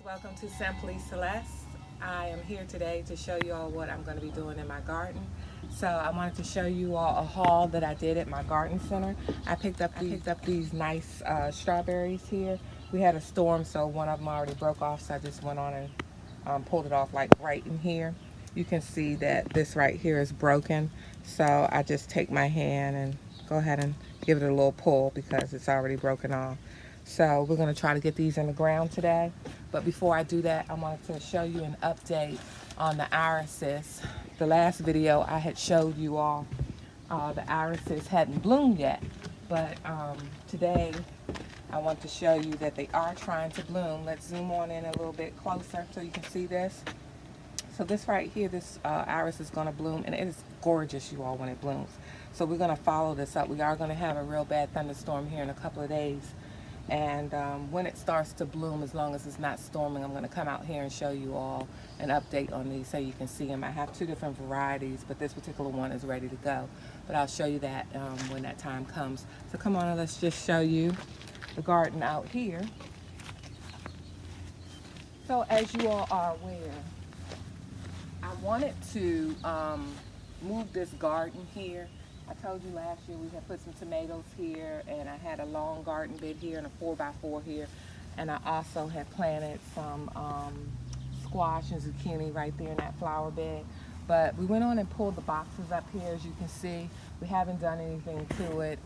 Welcome to Simply Celeste. I am here today to show you all what I'm going to be doing in my garden. So I wanted to show you all a haul that I did at my garden center. I picked up these nice strawberries here. We had a storm, so one of them already broke off, so I just went on and pulled it off like right in here. You can see that this right here is broken, so I just take my hand and go ahead and give it a little pull because it's already broken off. So we're going to try to get these in the ground today. But before I do that, I wanted to show you an update on the irises. The last video I had showed you all the irises hadn't bloomed yet. But today I want to show you that they are trying to bloom. Let's zoom on in a little bit closer so you can see this. So this right here, this iris is going to bloom, and it is gorgeous, you all, when it blooms. So we're going to follow this up. We are going to have a real bad thunderstorm here in a couple of days. And when it starts to bloom, as long as it's not storming, I'm going to come out here and show you all an update on these so you can see them. I have two different varieties, but this particular one is ready to go. But I'll show you that when that time comes. So come on, and let's just show you the garden out here. So as you all are aware, I wanted to move this garden here. I told you last year we had put some tomatoes here, and I had a long garden bed here and a 4x4 here, and I also had planted some squash and zucchini right there in that flower bed. But we went on and pulled the boxes up here, as you can see. We haven't done anything to it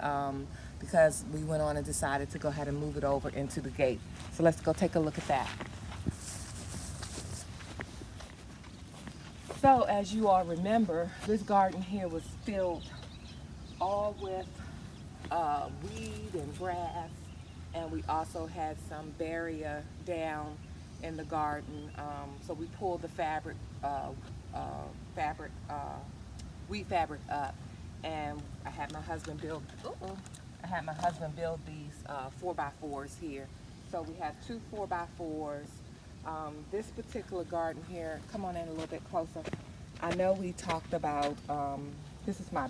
because we went on and decided to go ahead and move it over into the gate. So let's go take a look at that. So as you all remember, this garden here was filled all with weed and grass, and we also had some barrier down in the garden. So we pulled the weed fabric up, and I had my husband build. These 4x4s here. So we have two 4x4s. This particular garden here, come on in a little bit closer. I know we talked about, this is my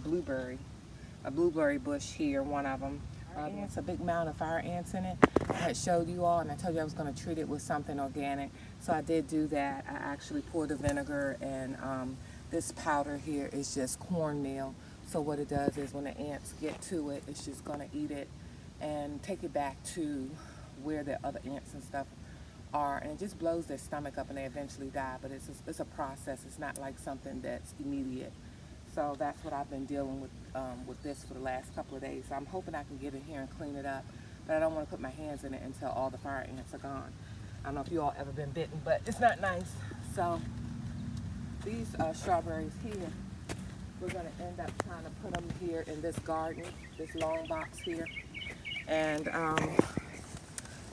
a blueberry bush here, one of them. It's a big mound of fire ants in it. I had showed you all, and I told you I was going to treat it with something organic. So I did do that. I actually poured the vinegar, and this powder here is just cornmeal. So what it does is when the ants get to it, it's just going to eat it and take it back to where the other ants and stuff are, and it just blows their stomach up and they eventually die. But it's a process. It's not like something that's immediate. So that's what I've been dealing with this for the last couple of days. So I'm hoping I can get in here and clean it up, but I don't want to put my hands in it until all the fire ants are gone. I don't know if you all ever been bitten, but it's not nice. So these strawberries here, we're going to end up trying to put them here in this garden, this long box here. And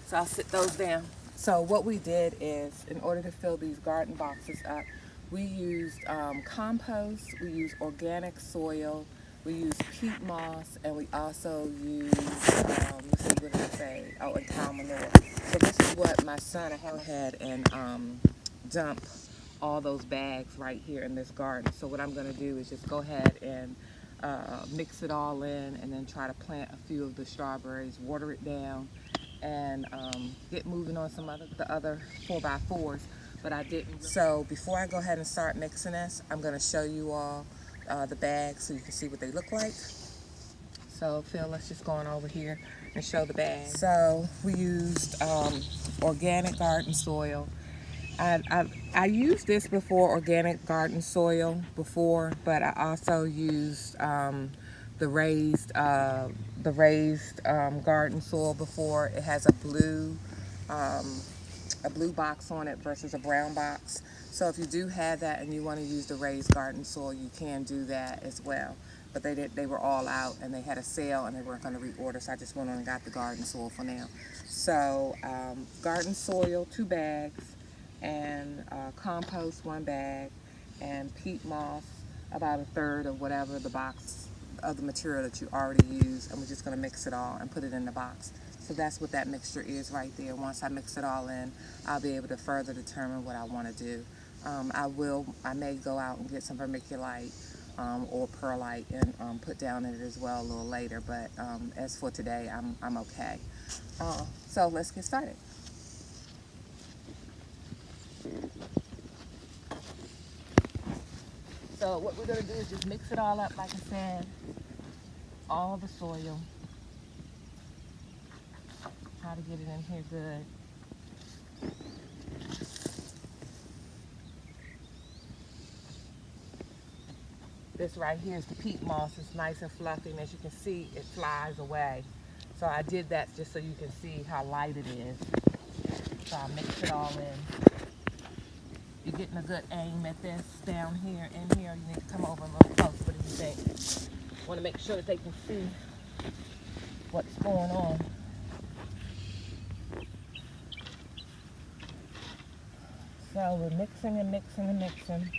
so I'll sit those down. So what we did is, in order to fill these garden boxes up, we used compost, we used organic soil, we used peat moss, and we also used, let's see, what did I say? Oh, and cow manure. So this is what my son had and dump all those bags right here in this garden. So what I'm going to do is just go ahead and mix it all in, and then try to plant a few of the strawberries, water it down, and get moving on the other 4x4s. But I didn't. So before I go ahead and start mixing this, I'm going to show you all the bags so you can see what they look like. So Phil, let's just go on over here and show the bags. So we used organic garden soil. I used this before, organic garden soil before, but I also used the raised garden soil before. It has a blue box on it versus a brown box. So if you do have that and you want to use the raised garden soil, you can do that as well. But they were all out, and they had a sale, and they weren't going to reorder, so I just went on and got the garden soil for now. So garden soil, 2 bags, and compost, 1 bag, and peat moss, about 1/3 of whatever the box of the material that you already used, and we're just going to mix it all and put it in the box. So that's what that mixture is right there. Once I mix it all in, I'll be able to further determine what I want to do. I may go out and get some vermiculite or perlite and put down in it as well a little later, but as for today, I'm okay. So let's get started. So what we're going to do is just mix it all up, like I said, all the soil. How to get it in here good. This right here is the peat moss. It's nice and fluffy, and as you can see, it flies away. So I did that just so you can see how light it is. So I mix it all in. You're getting a good aim at this down here, in here. You need to come over a little close. What do you think? Want to make sure that they can see what's going on. So we're mixing and mixing and mixing.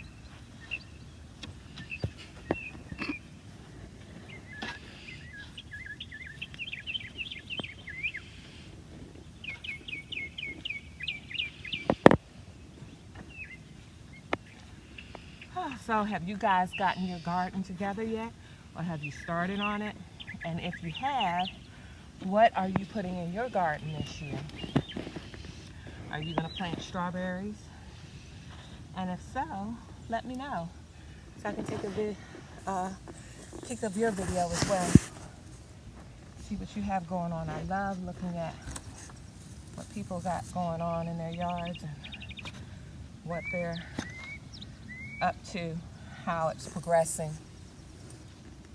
So have you guys gotten your garden together yet? Or have you started on it? And if you have, what are you putting in your garden this year? Are you going to plant strawberries? And if so, let me know so I can take a pic of your video as well. See what you have going on. I love looking at what people got going on in their yards and what they're up to, how it's progressing.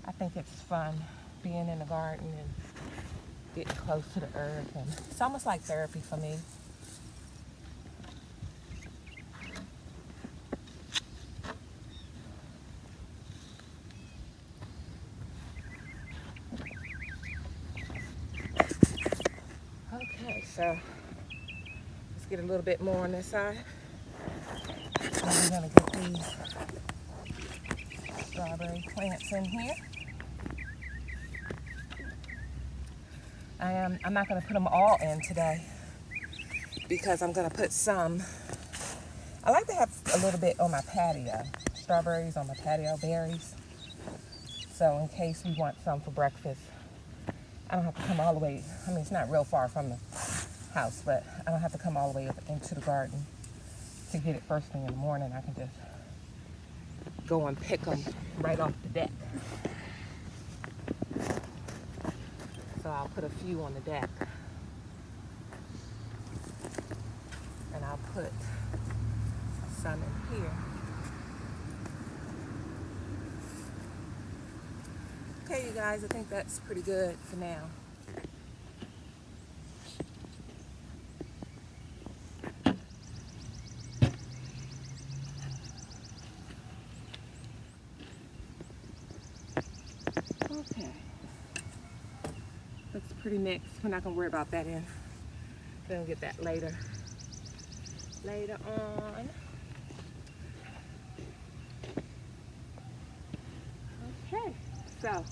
I think it's fun being in the garden and getting close to the earth, and it's almost like therapy for me. Okay, so let's get a little bit more on this side. And we're gonna get these strawberry plants in here. I'm not going to put them all in today because I'm going to put some. I like to have a little bit on my patio. Strawberries on my patio, berries. So in case we want some for breakfast, I don't have to come all the way. I mean, it's not real far from the house, but I don't have to come all the way up into the garden to get it first thing in the morning. I can just go and pick them right off the deck. So I'll put a few on the deck. And I'll put some in here. Okay, you guys, I think that's pretty good for now. Okay. Looks pretty mixed. We're not gonna worry about that in. We'll get that later. Later on. Okay, so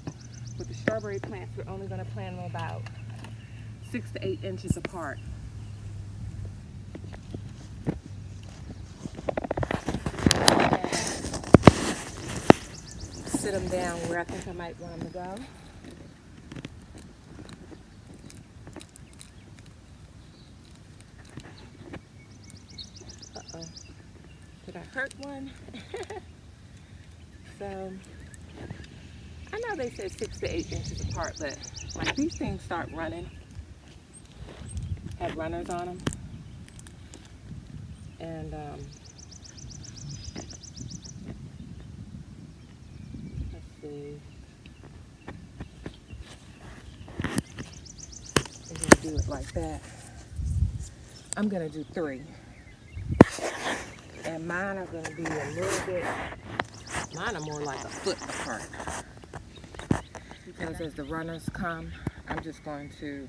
with the strawberry plants, we're only gonna plant them about 6 to 8 inches apart. Sit them down where I think I might want them to go. Uh-oh. Did I hurt one? So, I know they said 6 to 8 inches apart, but like these things start running, have runners on them. And let's see. I'm gonna do it like that. I'm gonna do 3. And mine are gonna be a little bit, mine are more like a foot apart. Because as the runners come, I'm just going to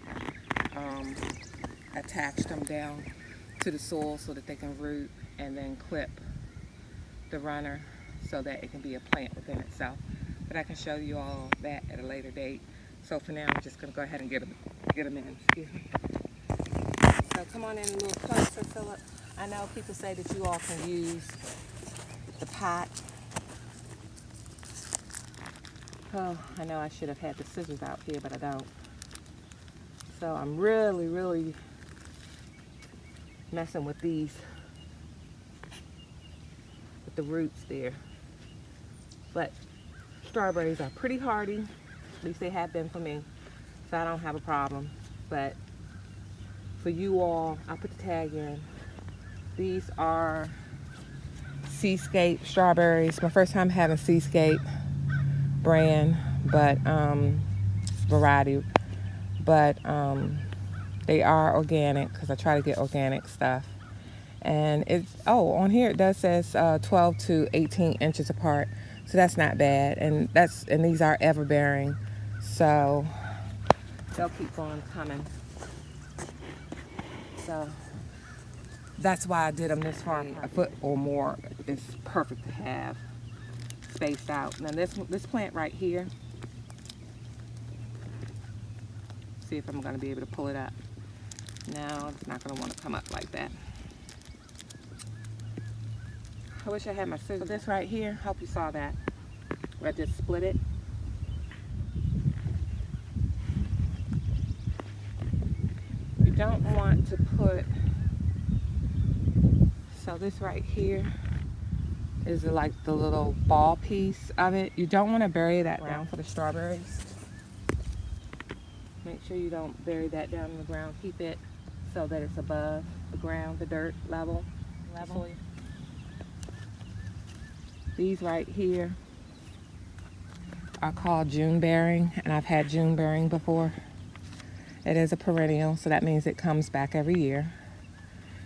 attach them down to the soil so that they can root, and then clip the runner so that it can be a plant within itself. But I can show you all that at a later date. So for now, I'm just going to go ahead and get them in. Excuse me. So come on in a little closer, Philip. I know people say that you all can use the pot. Oh, I know I should have had the scissors out here, but I don't. So I'm really, really messing with these, with the roots there. But strawberries are pretty hardy, at least they have been for me, so I don't have a problem. But for you all, I'll put the tag in. These are Seascape strawberries. My first time having Seascape brand, but variety, but they are organic because I try to get organic stuff. And it's, oh, on here it does says 12 to 18 inches apart, so that's not bad. And these are ever bearing, so they'll keep on coming. So that's why I did them this far. A foot or more is perfect to have spaced out. Now this plant right here, see if I'm going to be able to pull it up. No, it's not going to want to come up like that. I wish I had my scissors. So this right here, hope you saw that, where I just split it. You don't want to put, so this right here is like the little ball piece of it. You don't want to bury that down for the strawberries. Make sure you don't bury that down in the ground. Keep it so that it's above the ground, the dirt level. These right here are called June bearing, and I've had June bearing before. It is a perennial, so that means it comes back every year.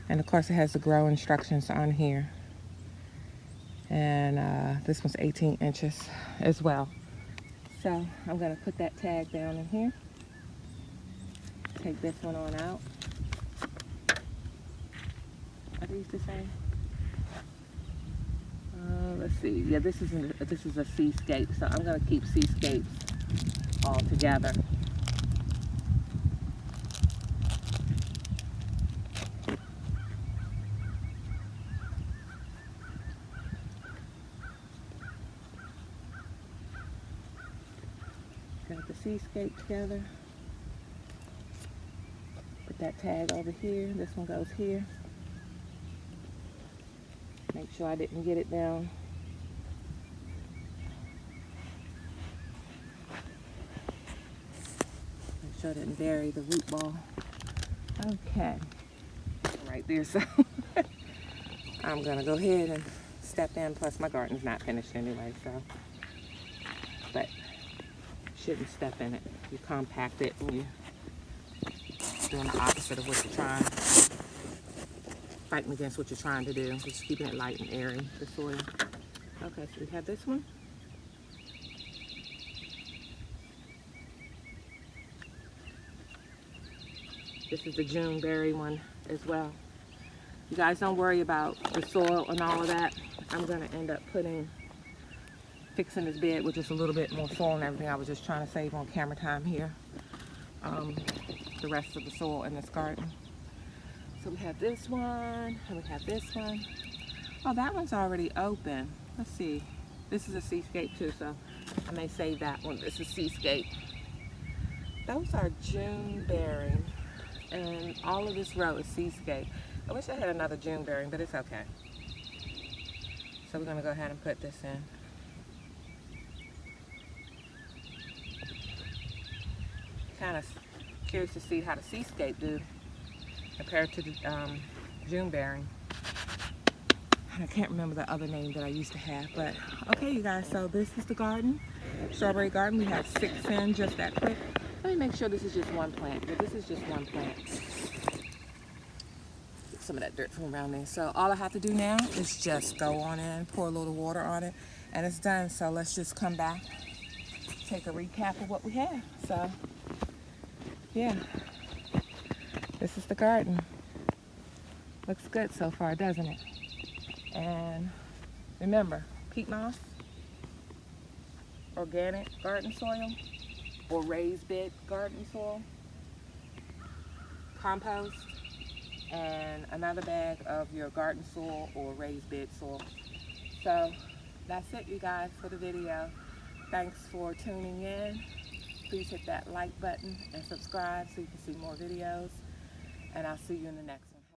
And of course it has the grow instructions on here. And this one's 18 inches as well. So I'm gonna put that tag down in here. Take this one on out. Are these the same? Let's see. Yeah, this is a Seascape, so I'm gonna keep Seascapes all together. Got the Seascape together. Put that tag over here. This one goes here. Make sure I didn't get it down. Make sure I didn't bury the root ball. Okay. Right there, so I'm gonna go ahead and step in. Plus my garden's not finished anyway, so. But shouldn't step in it. You compact it and you're doing the opposite of what you're trying. Fighting against what you're trying to do. Just keeping it light and airy, the soil. Okay, so we have this one. This is the June berry one as well. You guys don't worry about the soil and all of that. I'm gonna end up fixing this bed with just a little bit more soil and everything. I was just trying to save on camera time here. The rest of the soil in this garden. So we have this one, and we have this one. Oh, that one's already open. Let's see. This is a Seascape too, so I may save that one. This is Seascape. Those are June bearing, and all of this row is Seascape. I wish I had another June bearing, but it's okay. So we're gonna go ahead and put this in. Kind of curious to see how the Seascape do compared to the June bearing. I can't remember the other name that I used to have, but okay, you guys, so this is the garden, strawberry garden. We have 6 in just that quick. Let me make sure this is just one plant. Yeah, this is just one plant. Get some of that dirt from around there. So all I have to do now is just go on in, pour a little water on it, and it's done. So let's just come back, take a recap of what we have. So yeah, this is the garden. Looks good so far, doesn't it? And remember, peat moss, organic garden soil, or raised bed garden soil, compost, and another bag of your garden soil or raised bed soil. So that's it, you guys, for the video. Thanks for tuning in. Please hit that like button and subscribe so you can see more videos. And I'll see you in the next one.